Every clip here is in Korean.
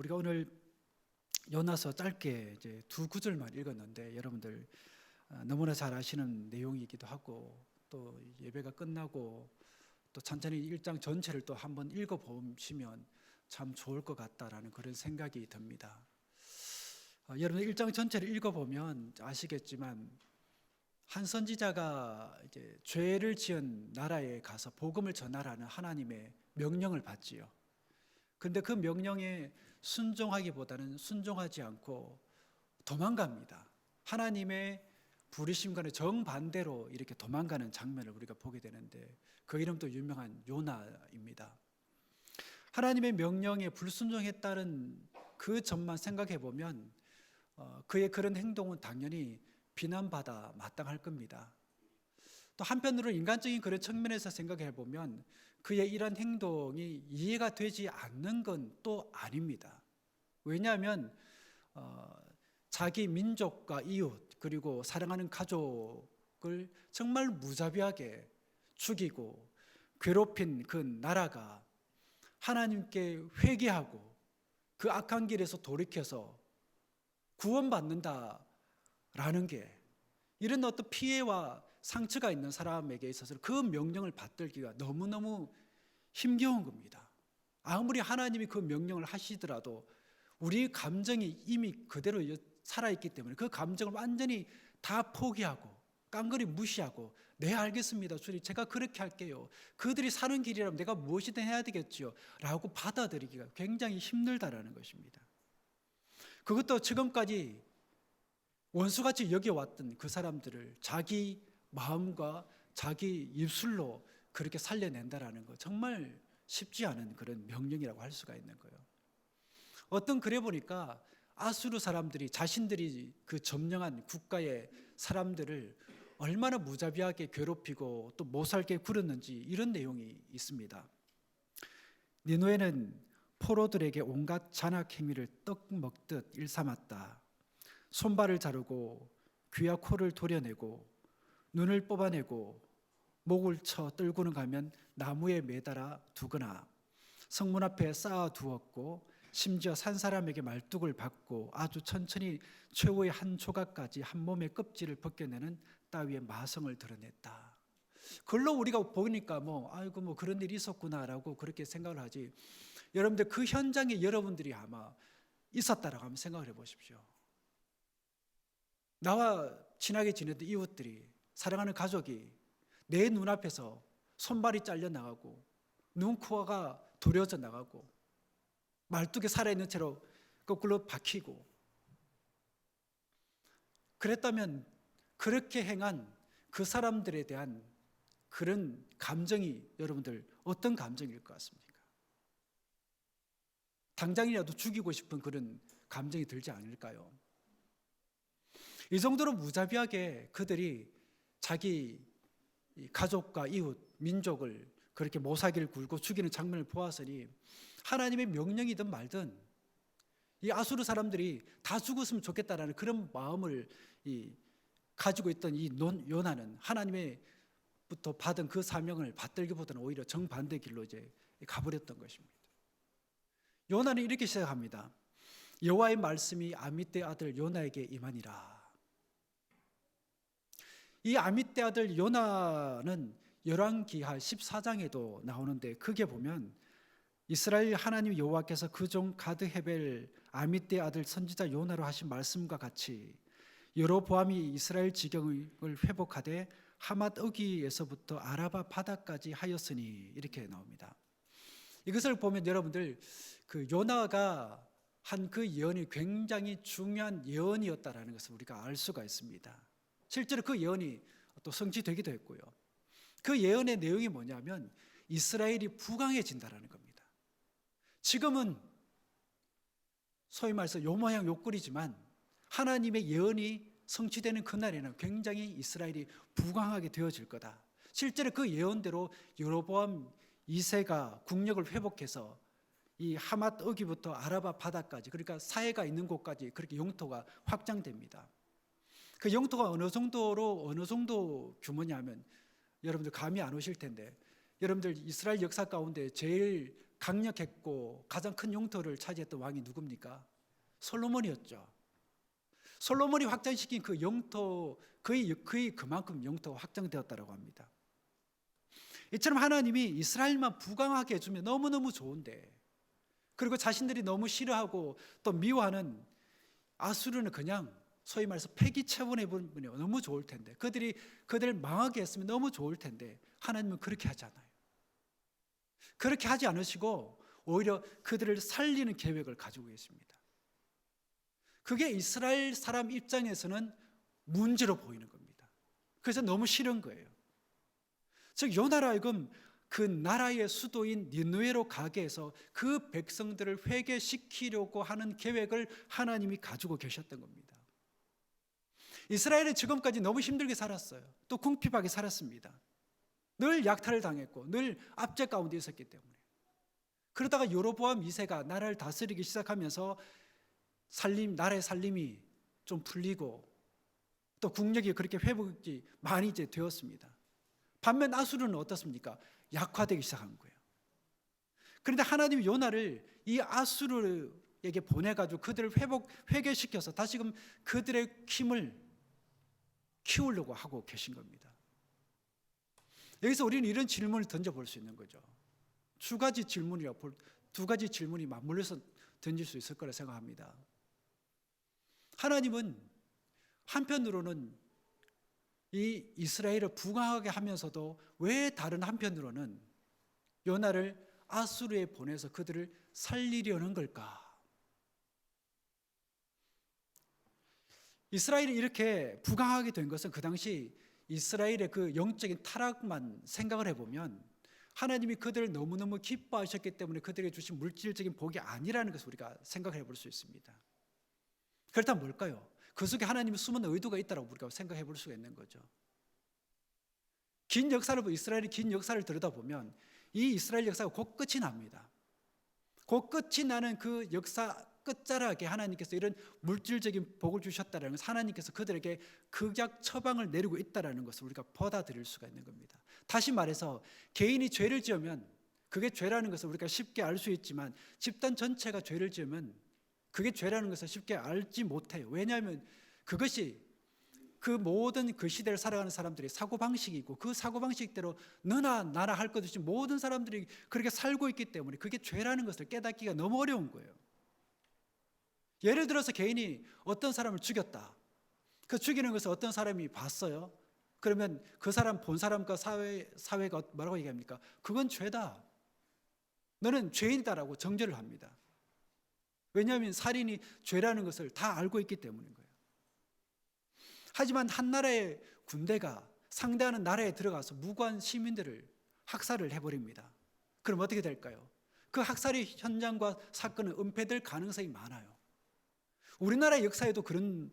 우리가 오늘 요나서 짧게 이제 두 구절만 읽었는데 여러분들 너무나 잘 아시는 내용이기도 하고 또 예배가 끝나고 또 천천히 1장 전체를 또 한번 읽어보시면 참 좋을 것 같다라는 그런 생각이 듭니다. 여러분 1장 전체를 읽어보면 아시겠지만 한 선지자가 이제 죄를 지은 나라에 가서 복음을 전하라는 하나님의 명령을 받지요. 그런데 그 명령에 순종하기보다는 순종하지 않고 도망갑니다. 하나님의 부르심과는 정반대로 이렇게 도망가는 장면을 우리가 보게 되는데 그 이름도 유명한 요나입니다. 하나님의 명령에 불순종했다는 그 점만 생각해 보면 그의 그런 행동은 당연히 비난받아 마땅할 겁니다. 또 한편으로 인간적인 그런 측면에서 생각해 보면 그의 이런 행동이 이해가 되지 않는 건 또 아닙니다. 왜냐하면 자기 민족과 이웃 그리고 사랑하는 가족을 정말 무자비하게 죽이고 괴롭힌 그 나라가 하나님께 회개하고 그 악한 길에서 돌이켜서 구원받는다라는 게 이런 어떤 피해와 상처가 있는 사람에게 있어서 그 명령을 받들기가 너무너무 힘겨운 겁니다. 아무리 하나님이 그 명령을 하시더라도 우리 감정이 이미 그대로 살아있기 때문에 그 감정을 완전히 다 포기하고 깡그리 무시하고 네 알겠습니다 주님 제가 그렇게 할게요 그들이 사는 길이라면 내가 무엇이든 해야 되겠지요 라고 받아들이기가 굉장히 힘들다라는 것입니다. 그것도 지금까지 원수같이 여겨왔던 그 사람들을 자기 마음과 자기 입술로 그렇게 살려낸다라는 거 정말 쉽지 않은 그런 명령이라고 할 수가 있는 거예요. 어떤 글에 보니까 아수르 사람들이 자신들이 그 점령한 국가의 사람들을 얼마나 무자비하게 괴롭히고 또 못살게 굴었는지 이런 내용이 있습니다. 니느웨는 포로들에게 온갖 잔악 행위를 떡 먹듯 일삼았다. 손발을 자르고 귀와 코를 도려내고 눈을 뽑아내고 목을 쳐 떨구는 가면 나무에 매달아 두거나 성문 앞에 쌓아 두었고 심지어 산 사람에게 말뚝을 받고 아주 천천히 최후의 한 조각까지 한 몸의 껍질을 벗겨내는 따위의 마성을 드러냈다. 그걸로 우리가 보니까 아이고 그런 일이 있었구나라고 그렇게 생각을 하지. 여러분들 그 현장에 여러분들이 아마 있었다라고 한번 생각을 해보십시오. 나와 친하게 지내던 이웃들이 사랑하는 가족이 내 눈앞에서 손발이 잘려 나가고 눈, 코가 도려져 나가고 말뚝에 살아있는 채로 거꾸로 박히고 그랬다면 그렇게 행한 그 사람들에 대한 그런 감정이 여러분들 어떤 감정일 것 같습니까? 당장이라도 죽이고 싶은 그런 감정이 들지 않을까요? 이 정도로 무자비하게 그들이 자기 가족과 이웃, 민족을 그렇게 모사기를 굴고 죽이는 장면을 보았으니 하나님의 명령이든 말든 이 아수르 사람들이 다 죽었으면 좋겠다라는 그런 마음을 가지고 있던 이 요나는 하나님의부터 받은 그 사명을 받들기보다는 오히려 정반대 길로 이제 가버렸던 것입니다. 요나는 이렇게 시작합니다. 여호와의 말씀이 아미떼 아들 요나에게 임하니라. 이 아미떼 아들 요나는 열왕기하 14장에도 나오는데 그게 보면 이스라엘 하나님 여호와께서 그 종 가드 헤벨 아미떼 아들 선지자 요나로 하신 말씀과 같이 여로보암이 이스라엘 지경을 회복하되 하맛 어기에서부터 아라바 바다까지 하였으니 이렇게 나옵니다. 이것을 보면 여러분들 그 요나가 한 그 예언이 굉장히 중요한 예언이었다라는 것을 우리가 알 수가 있습니다. 실제로 그 예언이 또 성취되기도 했고요. 그 예언의 내용이 뭐냐면 이스라엘이 부강해진다라는 겁니다. 지금은 소위 말해서 요 모양 요 꼴이지만 하나님의 예언이 성취되는 그날에는 굉장히 이스라엘이 부강하게 되어질 거다. 실제로 그 예언대로 여로보암 2세가 국력을 회복해서 이 하맛 어기부터 아라바 바다까지 그러니까 사해가 있는 곳까지 그렇게 영토가 확장됩니다. 그 영토가 어느 정도 규모냐면 여러분들 감이 안 오실 텐데 여러분들 이스라엘 역사 가운데 제일 강력했고 가장 큰 영토를 차지했던 왕이 누굽니까? 솔로몬이었죠. 솔로몬이 확장시킨 그 영토, 거의 그만큼 영토가 확장되었다고 합니다. 이처럼 하나님이 이스라엘만 부강하게 해주면 너무너무 좋은데, 그리고 자신들이 너무 싫어하고 또 미워하는 아수르는 그냥 소위 말해서 폐기 처분해버리면 너무 좋을 텐데, 그들을 망하게 했으면 너무 좋을 텐데, 하나님은 그렇게 하지 않아요. 그렇게 하지 않으시고 오히려 그들을 살리는 계획을 가지고 계십니다. 그게 이스라엘 사람 입장에서는 문제로 보이는 겁니다. 그래서 너무 싫은 거예요. 즉 요나로 하여금 그 나라의 수도인 니느웨로 가게 해서 그 백성들을 회개시키려고 하는 계획을 하나님이 가지고 계셨던 겁니다. 이스라엘은 지금까지 너무 힘들게 살았어요. 또 궁핍하게 살았습니다. 늘 약탈을 당했고 늘 압제 가운데 있었기 때문에. 그러다가 여로보암 2세가 나라를 다스리기 시작하면서 나라의 살림이 좀 풀리고 또 국력이 그렇게 회복이 많이 이제 되었습니다. 반면 아수르는 어떻습니까? 약화되기 시작한 거예요. 그런데 하나님이 요나를 이 아수르에게 보내가지고 그들을 회개시켜서 다시금 그들의 힘을 키우려고 하고 계신 겁니다. 여기서 우리는 이런 질문을 던져볼 수 있는 거죠. 두 가지 질문이 맞물려서 던질 수 있을 거라 생각합니다. 하나님은 한편으로는 이 이스라엘을 부강하게 하면서도 왜 다른 한편으로는 요나를 아수르에 보내서 그들을 살리려는 걸까? 이스라엘이 이렇게 부강하게 된 것은 그 당시 이스라엘의 그 영적인 타락만 생각을 해보면 하나님이 그들을 너무너무 기뻐하셨기 때문에 그들에게 주신 물질적인 복이 아니라는 것을 우리가 생각해 볼 수 있습니다. 그렇다면 뭘까요? 그 속에 하나님의 숨은 의도가 있다고 우리가 생각해 볼 수가 있는 거죠. 이스라엘의 긴 역사를 들여다보면 이 이스라엘 역사가 곧 끝이 납니다. 곧 끝이 나는 그 역사 끝자락에 하나님께서 이런 물질적인 복을 주셨다는 것은 하나님께서 그들에게 극약 처방을 내리고 있다는 것을 우리가 받아들일 수가 있는 겁니다. 다시 말해서 개인이 죄를 지으면 그게 죄라는 것을 우리가 쉽게 알 수 있지만 집단 전체가 죄를 지으면 그게 죄라는 것을 쉽게 알지 못해요. 왜냐하면 그것이 그 모든 그 시대를 살아가는 사람들의 사고방식이 있고 그 사고방식대로 너나 나나 할 것 없이 모든 사람들이 그렇게 살고 있기 때문에 그게 죄라는 것을 깨닫기가 너무 어려운 거예요. 예를 들어서 개인이 어떤 사람을 죽였다. 그 죽이는 것을 어떤 사람이 봤어요. 그러면 그 사람 본 사람과 사회가 뭐라고 얘기합니까? 그건 죄다. 너는 죄인이다라고 정죄를 합니다. 왜냐하면 살인이 죄라는 것을 다 알고 있기 때문인 거예요. 하지만 한 나라의 군대가 상대하는 나라에 들어가서 무고한 시민들을 학살을 해버립니다. 그럼 어떻게 될까요? 그 학살의 현장과 사건은 은폐될 가능성이 많아요. 우리나라의 역사에도 그런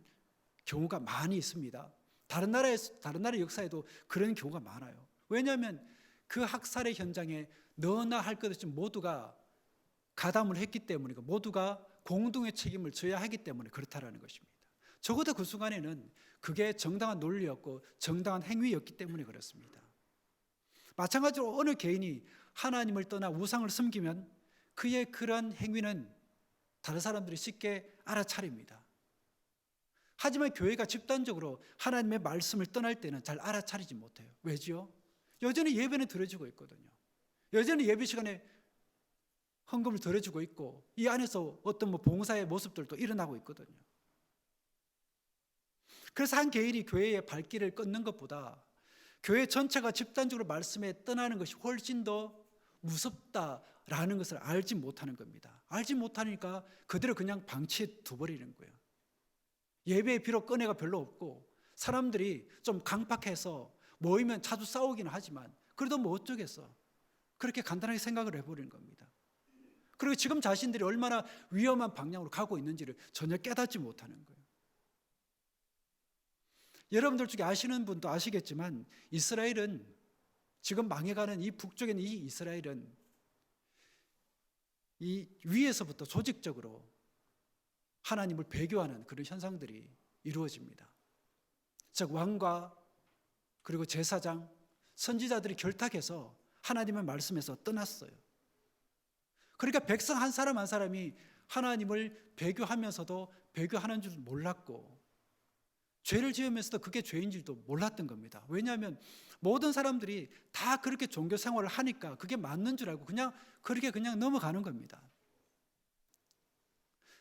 경우가 많이 있습니다. 다른 나라의 역사에도 그런 경우가 많아요. 왜냐하면 그 학살의 현장에 너나 할 것 없이 모두가 가담을 했기 때문이고 모두가 공동의 책임을 져야 하기 때문에 그렇다라는 것입니다. 적어도 그 순간에는 그게 정당한 논리였고 정당한 행위였기 때문에 그렇습니다. 마찬가지로 어느 개인이 하나님을 떠나 우상을 섬기면 그의 그러한 행위는 다른 사람들이 쉽게 알아차립니다. 하지만 교회가 집단적으로 하나님의 말씀을 떠날 때는 잘 알아차리지 못해요. 왜지요? 여전히 예배는 드려지고 있거든요. 여전히 예배 시간에 헌금을 드려주고 있고 이 안에서 어떤 봉사의 모습들도 일어나고 있거든요. 그래서 한 개인이 교회의 발길을 끊는 것보다 교회 전체가 집단적으로 말씀에 떠나는 것이 훨씬 더 무섭다라는 것을 알지 못하는 겁니다. 알지 못하니까 그대로 그냥 방치해 두버리는 거예요. 예배에 비록 은혜가 별로 없고 사람들이 좀 강팍해서 모이면 자주 싸우기는 하지만 그래도 뭐 어쩌겠어. 그렇게 간단하게 생각을 해버리는 겁니다. 그리고 지금 자신들이 얼마나 위험한 방향으로 가고 있는지를 전혀 깨닫지 못하는 거예요. 여러분들 중에 아시는 분도 아시겠지만 이스라엘은 지금 망해가는 이 북쪽에 있는 이 이스라엘은 이 위에서부터 조직적으로 하나님을 배교하는 그런 현상들이 이루어집니다. 즉 왕과 그리고 제사장, 선지자들이 결탁해서 하나님의 말씀에서 떠났어요. 그러니까 백성 한 사람 한 사람이 하나님을 배교하면서도 배교하는 줄 몰랐고 죄를 지으면서도 그게 죄인 줄도 몰랐던 겁니다. 왜냐하면 모든 사람들이 다 그렇게 종교 생활을 하니까 그게 맞는 줄 알고 그냥 그렇게 그냥 넘어가는 겁니다.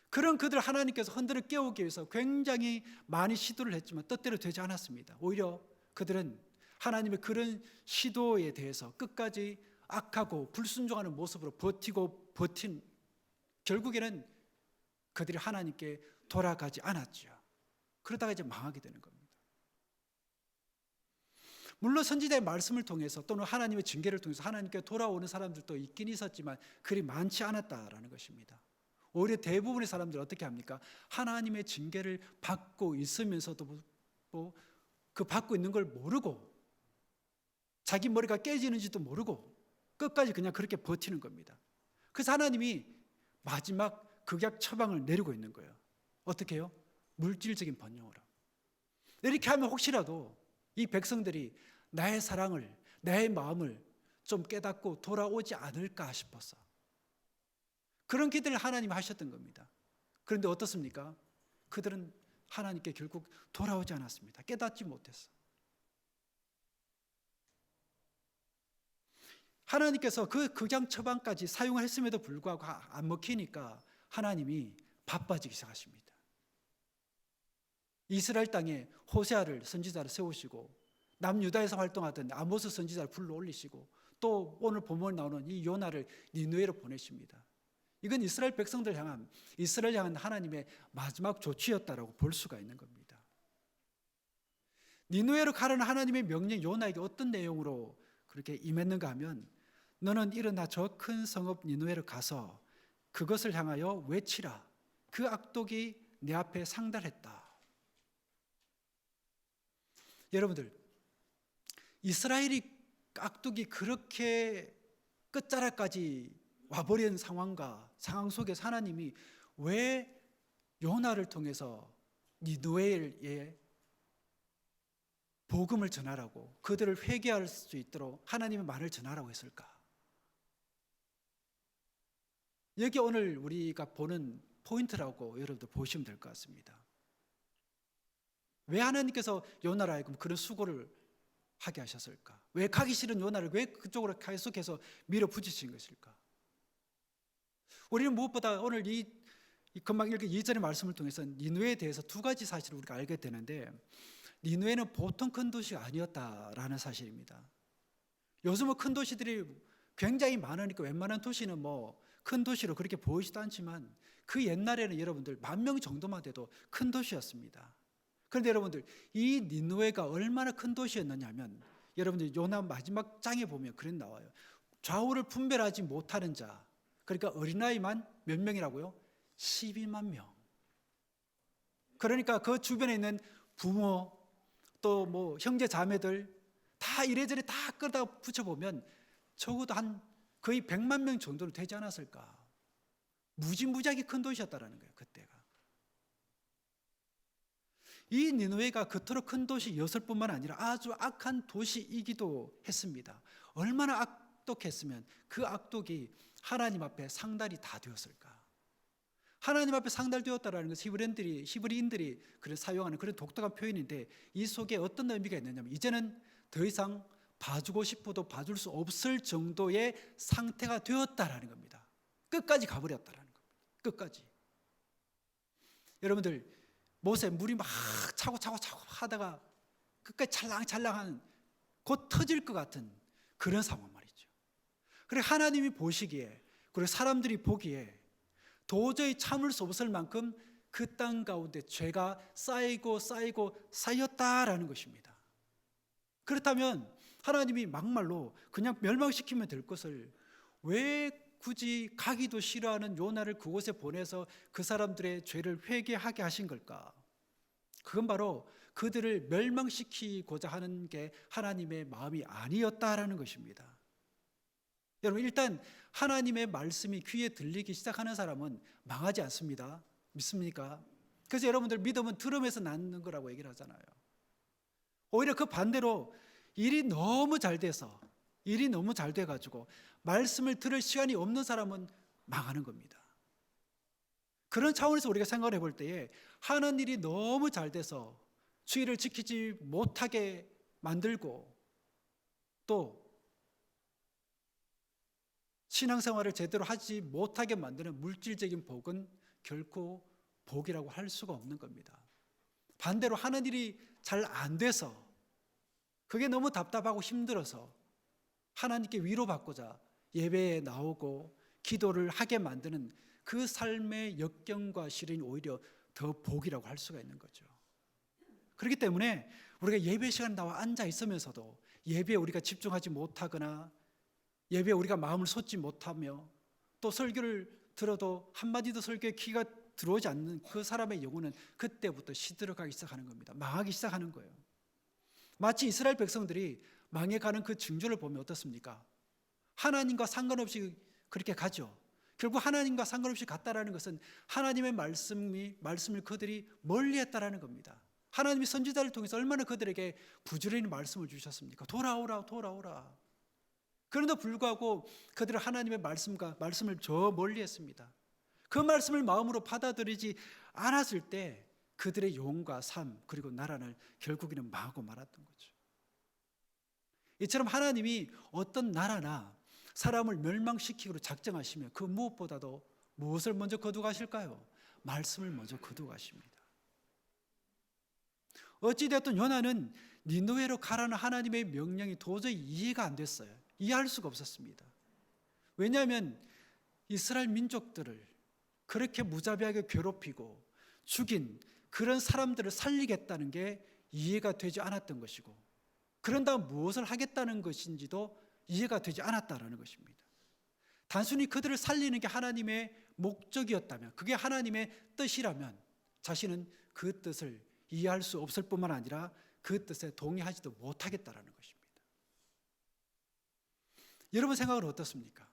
그런 그들 하나님께서 흔들어 깨우기 위해서 굉장히 많이 시도를 했지만 뜻대로 되지 않았습니다. 오히려 그들은 하나님의 그런 시도에 대해서 끝까지 악하고 불순종하는 모습으로 버티고 버틴 결국에는 그들이 하나님께 돌아가지 않았죠. 그러다가 이제 망하게 되는 겁니다. 물론 선지자의 말씀을 통해서 또는 하나님의 징계를 통해서 하나님께 돌아오는 사람들도 있긴 있었지만 그리 많지 않았다라는 것입니다. 오히려 대부분의 사람들은 어떻게 합니까? 하나님의 징계를 받고 있으면서도 그 받고 있는 걸 모르고 자기 머리가 깨지는지도 모르고 끝까지 그냥 그렇게 버티는 겁니다. 그래서 하나님이 마지막 극약 처방을 내리고 있는 거예요. 어떻게 해요? 물질적인 번영으로. 이렇게 하면 혹시라도 이 백성들이 나의 사랑을, 나의 마음을 좀 깨닫고 돌아오지 않을까 싶어서 그런 기대를 하나님이 하셨던 겁니다. 그런데 어떻습니까? 그들은 하나님께 결국 돌아오지 않았습니다. 깨닫지 못했어. 하나님께서 그 극약 처방까지 사용을 했음에도 불구하고 안 먹히니까 하나님이 바빠지기 시작하십니다. 이스라엘 땅에 호세아를 선지자를 세우시고 남유다에서 활동하던 아모스 선지자를 불러 올리시고 또 오늘 본문에 나오는 이 요나를 니느웨로 보내십니다. 이건 이스라엘 향한 하나님의 마지막 조치였다라고 볼 수가 있는 겁니다. 니느웨로 가라는 하나님의 명령 요나에게 어떤 내용으로 그렇게 임했는가 하면 너는 일어나 저 큰 성읍 니느웨로 가서 그것을 향하여 외치라. 그 악독이 내 앞에 상달했다. 여러분들, 이스라엘이 악독이 그렇게 끝자락까지 와버린 상황 속에서 하나님이 왜 요나를 통해서 니느웨에 복음을 전하라고 그들을 회개할 수 있도록 하나님의 말을 전하라고 했을까? 여기 오늘 우리가 보는 포인트라고 여러분들 보시면 될 것 같습니다. 왜 하나님께서 요나를 하여금 그런 수고를 하게 하셨을까? 왜 가기 싫은 요나를 왜 그쪽으로 계속해서 밀어붙이신 것일까? 우리는 무엇보다 오늘 이 금방 읽은 2절의 말씀을 통해서 니느웨에 대해서 두 가지 사실을 우리가 알게 되는데 니느웨는 보통 큰 도시가 아니었다라는 사실입니다. 요즘은 큰 도시들이 굉장히 많으니까 웬만한 도시는 큰 도시로 그렇게 보이지도 않지만 그 옛날에는 여러분들 10,000명 정도만 돼도 큰 도시였습니다. 그런데 여러분들 이 니느웨가 얼마나 큰 도시였느냐면 여러분들 요나 마지막 장에 보면 그런 나와요. 좌우를 분별하지 못하는 자, 그러니까 어린아이만 몇 명이라고요? 12만 명. 그러니까 그 주변에 있는 부모 또 형제 자매들 다 이래저래 다 끌다 붙여보면 적어도 한 거의 100만 명 정도는 되지 않았을까. 무지무지하게 큰 도시였다라는 거예요. 그때가. 이 니느웨가 그토록 큰 도시였을 뿐만 아니라 아주 악한 도시이기도 했습니다. 얼마나 악독했으면 그 악독이 하나님 앞에 상달이 다 되었을까. 하나님 앞에 상달되었다라는 것은 히브리인들이 사용하는 그런 독특한 표현인데 이 속에 어떤 의미가 있느냐면 이제는 더 이상 봐주고 싶어도 봐줄 수 없을 정도의 상태가 되었다라는 겁니다. 끝까지 가버렸다라는 겁니다. 끝까지. 여러분들 못에 물이 막 차고 하다가 끝까지 찰랑찰랑한 곧 터질 것 같은 그런 상황 말이죠. 그리고 하나님이 보시기에 그리고 사람들이 보기에 도저히 참을 수 없을 만큼 그 땅 가운데 죄가 쌓이고 쌓였다라는 것입니다. 그렇다면 하나님이 막말로 그냥 멸망시키면 될 것을 왜 굳이 가기도 싫어하는 요나를 그곳에 보내서 그 사람들의 죄를 회개하게 하신 걸까? 그건 바로 그들을 멸망시키고자 하는 게 하나님의 마음이 아니었다라는 것입니다. 여러분 일단 하나님의 말씀이 귀에 들리기 시작하는 사람은 망하지 않습니다. 믿습니까? 그래서 여러분들 믿음은 들음에서 낳는 거라고 얘기를 하잖아요. 오히려 그 반대로 일이 너무 잘 돼가지고 말씀을 들을 시간이 없는 사람은 망하는 겁니다. 그런 차원에서 우리가 생각을 해볼 때에 하는 일이 너무 잘 돼서 주의를 지키지 못하게 만들고 또 신앙생활을 제대로 하지 못하게 만드는 물질적인 복은 결코 복이라고 할 수가 없는 겁니다. 반대로 하는 일이 잘 안 돼서 그게 너무 답답하고 힘들어서 하나님께 위로받고자 예배에 나오고 기도를 하게 만드는 그 삶의 역경과 시련이 오히려 더 복이라고 할 수가 있는 거죠. 그렇기 때문에 우리가 예배 시간에 나와 앉아 있으면서도 예배에 우리가 집중하지 못하거나 예배에 우리가 마음을 쏟지 못하며 또 설교를 들어도 한마디도 설교에 귀가 들어오지 않는 그 사람의 영혼은 그때부터 시들어가기 시작하는 겁니다. 망하기 시작하는 거예요. 마치 이스라엘 백성들이 망해가는 그 징조를 보면 어떻습니까? 하나님과 상관없이 그렇게 가죠. 결국 하나님과 상관없이 갔다라는 것은 하나님의 말씀을 그들이 멀리했다라는 겁니다. 하나님이 선지자를 통해서 얼마나 그들에게 부지런히 말씀을 주셨습니까? 돌아오라, 돌아오라. 그런데 불구하고 그들은 하나님의 말씀을 저 멀리했습니다. 그 말씀을 마음으로 받아들이지 않았을 때 그들의 영과 삶 그리고 나라는 결국에는 망하고 말았던 거죠. 이처럼 하나님이 어떤 나라나 사람을 멸망시키기로 작정하시면 그 무엇보다도 무엇을 먼저 거두고 가실까요? 말씀을 먼저 거두고 가십니다. 어찌되었든 요나는 니느웨로 가라는 하나님의 명령이 도저히 이해가 안 됐어요. 이해할 수가 없었습니다. 왜냐하면 이스라엘 민족들을 그렇게 무자비하게 괴롭히고 죽인 그런 사람들을 살리겠다는 게 이해가 되지 않았던 것이고 그런 다음 무엇을 하겠다는 것인지도 이해가 되지 않았다는 것입니다. 단순히 그들을 살리는 게 하나님의 목적이었다면 그게 하나님의 뜻이라면 자신은 그 뜻을 이해할 수 없을 뿐만 아니라 그 뜻에 동의하지도 못하겠다는 것입니다. 여러분 생각은 어떻습니까?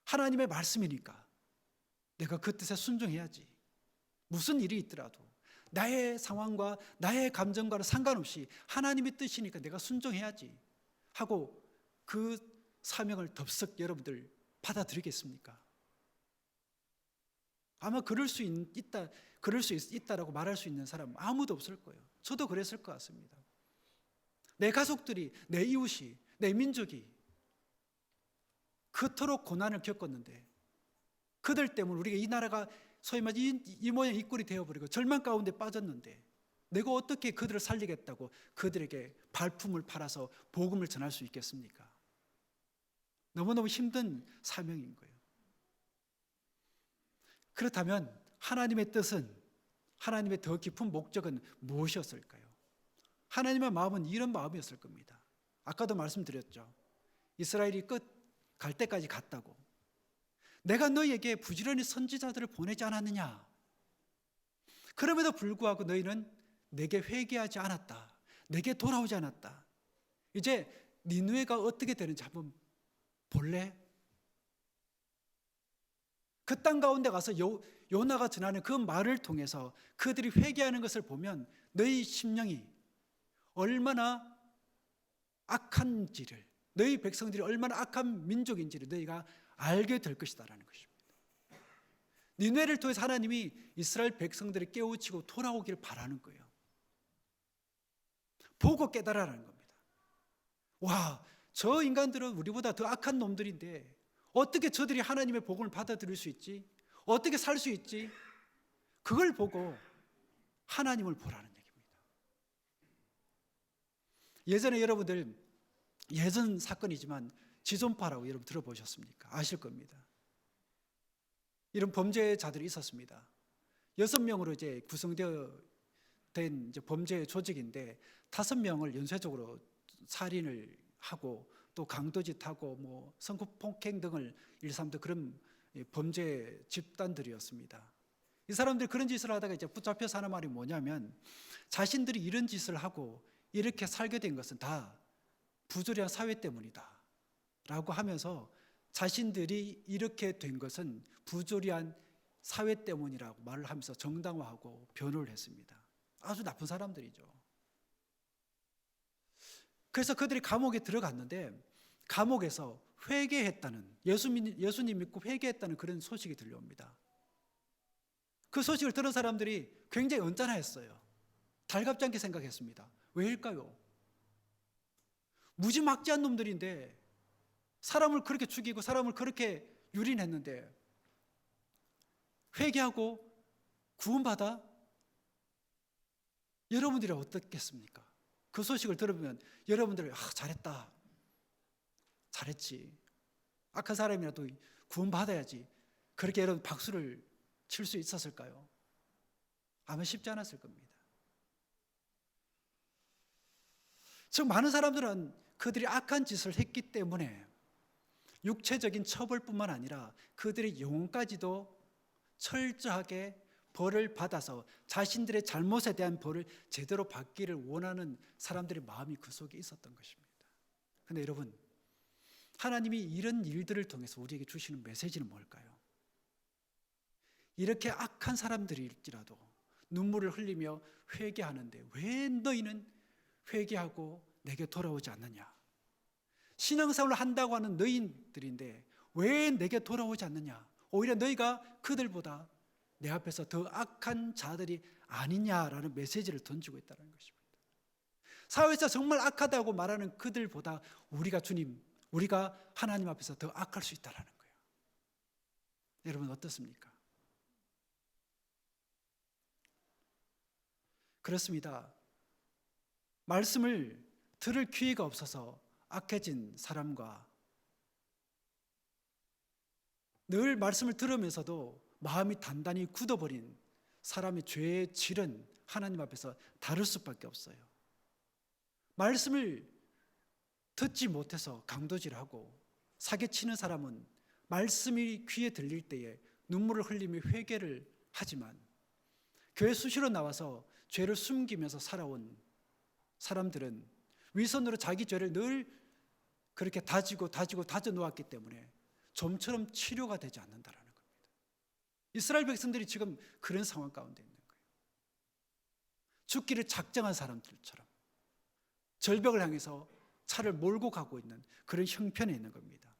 하나님의 말씀이니까 내가 그 뜻에 순종해야지. 무슨 일이 있더라도 나의 상황과 나의 감정과는 상관없이 하나님의 뜻이니까 내가 순종해야지 하고 그 사명을 덥석 여러분들 받아들이겠습니까? 아마 그럴 수 있다라고 말할 수 있는 사람은 아무도 없을 거예요. 저도 그랬을 것 같습니다. 내 가족들이, 내 이웃이, 내 민족이 그토록 고난을 겪었는데 그들 때문에 우리가 이 나라가 소위 말해 이 모양 이 꼴이 되어버리고 절망 가운데 빠졌는데 내가 어떻게 그들을 살리겠다고 그들에게 발품을 팔아서 복음을 전할 수 있겠습니까? 너무너무 힘든 사명인 거예요. 그렇다면 하나님의 뜻은, 하나님의 더 깊은 목적은 무엇이었을까요? 하나님의 마음은 이런 마음이었을 겁니다. 아까도 말씀드렸죠. 이스라엘이 끝 갈 때까지 갔다고. 내가 너희에게 부지런히 선지자들을 보내지 않았느냐? 그럼에도 불구하고 너희는 내게 회개하지 않았다. 내게 돌아오지 않았다. 이제 니느웨가 어떻게 되는지 한번 볼래? 그 땅 가운데 가서 요나가 전하는 그 말을 통해서 그들이 회개하는 것을 보면 너희 심령이 얼마나 악한지를, 너희 백성들이 얼마나 악한 민족인지를 너희가 알게 될 것이다라는 것입니다. 니느웨를 통해서 하나님이 이스라엘 백성들을 깨우치고 돌아오기를 바라는 거예요. 보고 깨달으라는 겁니다. 와, 저 인간들은 우리보다 더 악한 놈들인데 어떻게 저들이 하나님의 복음을 받아들일 수 있지? 어떻게 살 수 있지? 그걸 보고 하나님을 보라는 얘기입니다. 예전에 여러분들 예전 사건이지만 지존파라고 여러분 들어보셨습니까? 아실 겁니다. 이런 범죄자들이 있었습니다. 6명으로 이제 구성되어 된 이제 범죄 조직인데 5명을 연쇄적으로 살인을 하고 또 강도짓하고 뭐 성폭행 등을 일삼던 그런 범죄 집단들이었습니다. 이 사람들이 그런 짓을 하다가 이제 붙잡혀서 하는 말이 뭐냐면 자신들이 이런 짓을 하고 이렇게 살게 된 것은 다 부조리한 사회 때문이다 라고 하면서 자신들이 이렇게 된 것은 부조리한 사회 때문이라고 말을 하면서 정당화하고 변호를 했습니다. 아주 나쁜 사람들이죠. 그래서 그들이 감옥에 들어갔는데 감옥에서 회개했다는, 예수님 믿고 회개했다는 그런 소식이 들려옵니다. 그 소식을 들은 사람들이 굉장히 언짢아했어요. 달갑지 않게 생각했습니다. 왜일까요? 무지막지한 놈들인데, 사람을 그렇게 죽이고 사람을 그렇게 유린했는데 회개하고 구원받아? 여러분들이 어떻겠습니까? 그 소식을 들으면 여러분들이 잘했다, 잘했지, 악한 사람이라도 구원받아야지, 그렇게 여러분 박수를 칠 수 있었을까요? 아마 쉽지 않았을 겁니다. 즉 많은 사람들은 그들이 악한 짓을 했기 때문에 육체적인 처벌뿐만 아니라 그들의 영혼까지도 철저하게 벌을 받아서 자신들의 잘못에 대한 벌을 제대로 받기를 원하는 사람들의 마음이 그 속에 있었던 것입니다. 그런데 여러분, 하나님이 이런 일들을 통해서 우리에게 주시는 메시지는 뭘까요? 이렇게 악한 사람들일지라도 눈물을 흘리며 회개하는데 왜 너희는 회개하고 내게 돌아오지 않느냐? 신앙생활을 한다고 하는 너희들인데 왜 내게 돌아오지 않느냐? 오히려 너희가 그들보다 내 앞에서 더 악한 자들이 아니냐라는 메시지를 던지고 있다는 것입니다. 사회에서 정말 악하다고 말하는 그들보다 우리가 하나님 앞에서 더 악할 수 있다는 거예요. 여러분 어떻습니까? 그렇습니다. 말씀을 들을 기회가 없어서 악해진 사람과 늘 말씀을 들으면서도 마음이 단단히 굳어버린 사람의 죄의 질은 하나님 앞에서 다를 수밖에 없어요. 말씀을 듣지 못해서 강도질하고 사기치는 사람은 말씀이 귀에 들릴 때에 눈물을 흘리며 회개를 하지만 교회 수시로 나와서 죄를 숨기면서 살아온 사람들은 위선으로 자기 죄를 늘 그렇게 다져 놓았기 때문에 좀처럼 치료가 되지 않는다라는 겁니다. 이스라엘 백성들이 지금 그런 상황 가운데 있는 거예요. 죽기를 작정한 사람들처럼 절벽을 향해서 차를 몰고 가고 있는 그런 형편에 있는 겁니다.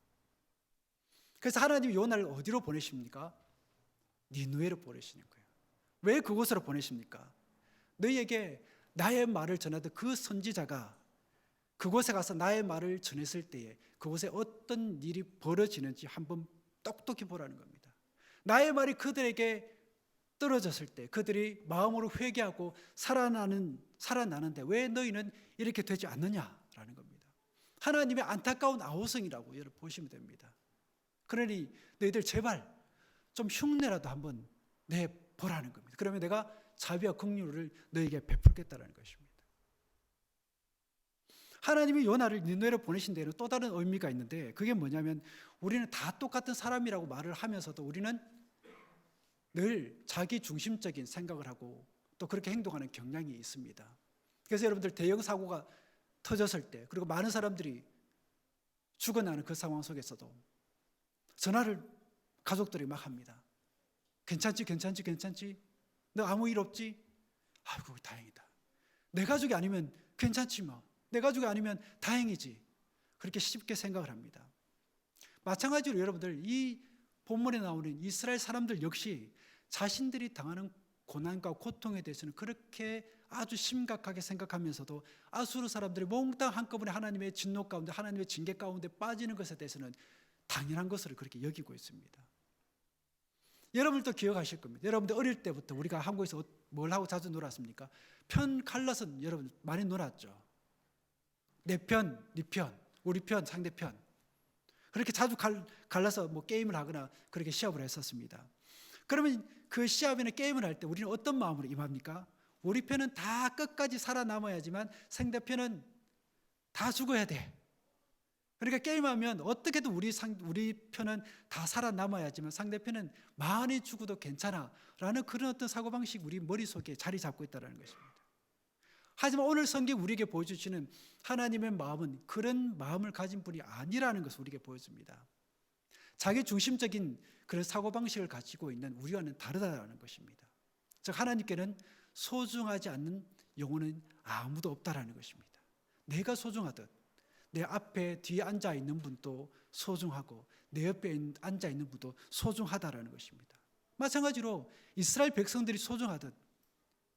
그래서 하나님이 요나를 어디로 보내십니까? 니느웨로 보내시는 거예요. 왜 그곳으로 보내십니까? 너희에게 나의 말을 전하던 그 선지자가 그곳에 가서 나의 말을 전했을 때에 그곳에 어떤 일이 벌어지는지 한번 똑똑히 보라는 겁니다. 나의 말이 그들에게 떨어졌을 때 그들이 마음으로 회개하고 살아나는데 왜 너희는 이렇게 되지 않느냐라는 겁니다. 하나님의 안타까운 아우성이라고 여러분 보시면 됩니다. 그러니 너희들 제발 좀 흉내라도 한번 내보라는 겁니다. 그러면 내가 자비와 긍휼을 너희에게 베풀겠다는 것입니다. 하나님이 요나를 니느웨로 보내신 데에는 또 다른 의미가 있는데 그게 뭐냐면 우리는 다 똑같은 사람이라고 말을 하면서도 우리는 늘 자기 중심적인 생각을 하고 또 그렇게 행동하는 경향이 있습니다. 그래서 여러분들 대형 사고가 터졌을 때 그리고 많은 사람들이 죽어나는 그 상황 속에서도 전화를 가족들이 막 합니다. 괜찮지? 너 아무 일 없지? 아이고 다행이다. 내 가족이 아니면 괜찮지 뭐. 내 가족이 아니면 다행이지. 그렇게 쉽게 생각을 합니다. 마찬가지로 여러분들 이 본문에 나오는 이스라엘 사람들 역시 자신들이 당하는 고난과 고통에 대해서는 그렇게 아주 심각하게 생각하면서도 아수르 사람들이 몽땅 한꺼번에 하나님의 진노 가운데 하나님의 징계 가운데 빠지는 것에 대해서는 당연한 것으로 그렇게 여기고 있습니다. 여러분들도 기억하실 겁니다. 여러분들 어릴 때부터 우리가 한국에서 뭘 하고 자주 놀았습니까? 편 갈라서 여러분 많이 놀았죠. 내 편, 네 편, 우리 편, 상대편. 그렇게 자주 갈라서 뭐 게임을 하거나 그렇게 시합을 했었습니다. 그러면 그 시합이나 게임을 할 때 우리는 어떤 마음으로 임합니까? 우리 편은 다 끝까지 살아남아야지만 상대편은 다 죽어야 돼. 그러니까 게임하면 어떻게든 우리 편은 다 살아남아야지만 상대편은 많이 죽어도 괜찮아 라는 그런 어떤 사고방식 우리 머릿속에 자리 잡고 있다는 것입니다. 하지만 오늘 성경 우리에게 보여주시는 하나님의 마음은 그런 마음을 가진 분이 아니라는 것을 우리에게 보여줍니다. 자기 중심적인 그런 사고방식을 가지고 있는 우리와는 다르다는 것입니다. 즉 하나님께는 소중하지 않는 영혼은 아무도 없다라는 것입니다. 내가 소중하듯 내 앞에 뒤에 앉아 있는 분도 소중하고 내 옆에 앉아 있는 분도 소중하다라는 것입니다. 마찬가지로 이스라엘 백성들이 소중하듯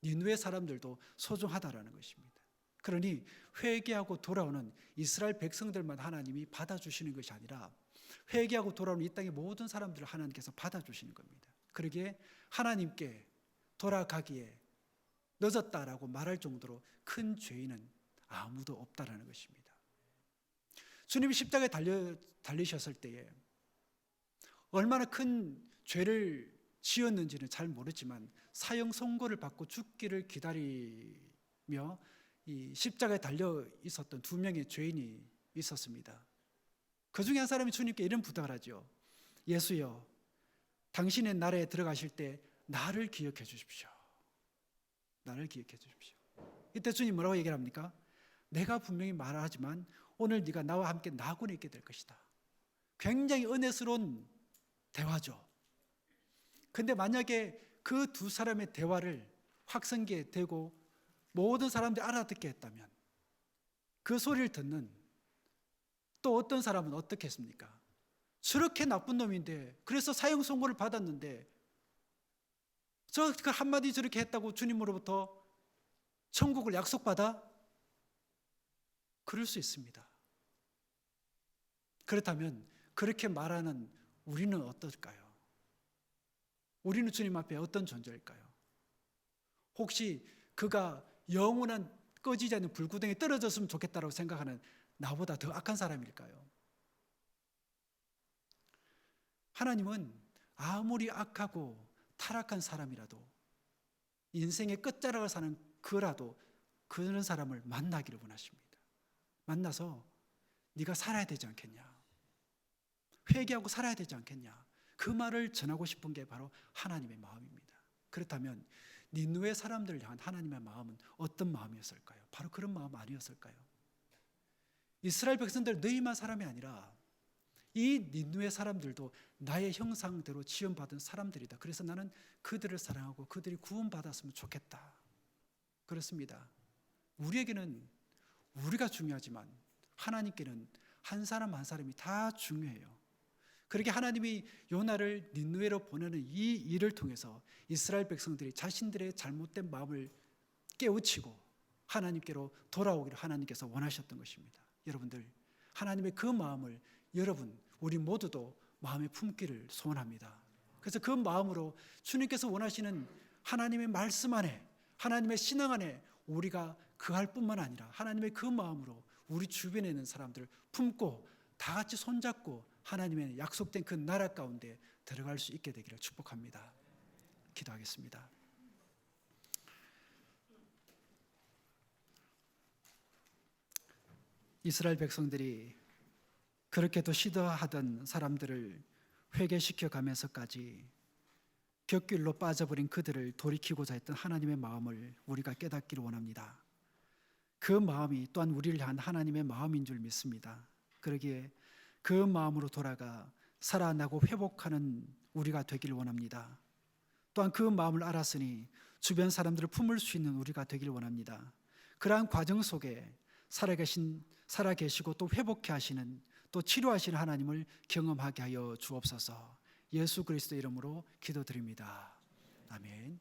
니느웨 사람들도 소중하다라는 것입니다. 그러니 회개하고 돌아오는 이스라엘 백성들만 하나님이 받아주시는 것이 아니라 회개하고 돌아오는 이 땅의 모든 사람들을 하나님께서 받아주시는 겁니다. 그러기에 하나님께 돌아가기에 늦었다라고 말할 정도로 큰 죄인은 아무도 없다라는 것입니다. 주님이 십자가에 달리셨을 때에 얼마나 큰 죄를 지었는지는 잘 모르지만 사형 선고를 받고 죽기를 기다리며 이 십자가에 달려 있었던 두 명의 죄인이 있었습니다. 그 중에 한 사람이 주님께 이런 부탁을 하죠. 예수여, 당신의 나라에 들어가실 때 나를 기억해 주십시오. 나를 기억해 주십시오. 이때 주님 뭐라고 얘기를 합니까? 내가 분명히 말하지만 오늘 네가 나와 함께 낙원에 있게 될 것이다. 굉장히 은혜스러운 대화죠. 근데 만약에 그 두 사람의 대화를 확성기에 대고 모든 사람들이 알아듣게 했다면 그 소리를 듣는 또 어떤 사람은 어떻게 했습니까? 저렇게 나쁜 놈인데 그래서 사형 선고를 받았는데 저 그 한마디 저렇게 했다고 주님으로부터 천국을 약속받아? 그럴 수 있습니다. 그렇다면 그렇게 말하는 우리는 어떨까요? 우리는 주님 앞에 어떤 존재일까요? 혹시 그가 영원한 꺼지지 않는 불구덩이에 떨어졌으면 좋겠다고 생각하는 나보다 더 악한 사람일까요? 하나님은 아무리 악하고 타락한 사람이라도 인생의 끝자락을 사는 그라도 그런 사람을 만나기를 원하십니다. 만나서 네가 살아야 되지 않겠냐? 회개하고 살아야 되지 않겠냐? 그 말을 전하고 싶은 게 바로 하나님의 마음입니다. 그렇다면 니느웨 사람들을 향한 하나님의 마음은 어떤 마음이었을까요? 바로 그런 마음 아니었을까요? 이스라엘 백성들 너희만 사람이 아니라 이 니느웨 사람들도 나의 형상대로 지음받은 사람들이다. 그래서 나는 그들을 사랑하고 그들이 구원받았으면 좋겠다. 그렇습니다. 우리에게는 우리가 중요하지만 하나님께는 한 사람 한 사람이 다 중요해요. 그렇게 하나님이 요나를 니느웨로 보내는 이 일을 통해서 이스라엘 백성들이 자신들의 잘못된 마음을 깨우치고 하나님께로 돌아오기를 하나님께서 원하셨던 것입니다. 여러분들, 하나님의 그 마음을 여러분, 우리 모두도 마음에 품기를 소원합니다. 그래서 그 마음으로 주님께서 원하시는 하나님의 말씀 안에, 하나님의 신앙 안에 우리가 거할 뿐만 아니라 하나님의 그 마음으로 우리 주변에 있는 사람들을 품고 다 같이 손잡고 하나님의 약속된 그 나라 가운데 들어갈 수 있게 되기를 축복합니다. 기도하겠습니다. 이스라엘 백성들이 그렇게도 시도하던 사람들을 회개시켜 가면서까지 곁길로 빠져버린 그들을 돌이키고자 했던 하나님의 마음을 우리가 깨닫기를 원합니다. 그 마음이 또한 우리를 향한 하나님의 마음인 줄 믿습니다. 그러기에 그 마음으로 돌아가 살아나고 회복하는 우리가 되기를 원합니다. 또한 그 마음을 알았으니 주변 사람들을 품을 수 있는 우리가 되기를 원합니다. 그러한 과정 속에 살아계시고 또 회복케 하시는 또 치료하시는 하나님을 경험하게 하여 주옵소서. 예수 그리스도 이름으로 기도드립니다. 아멘.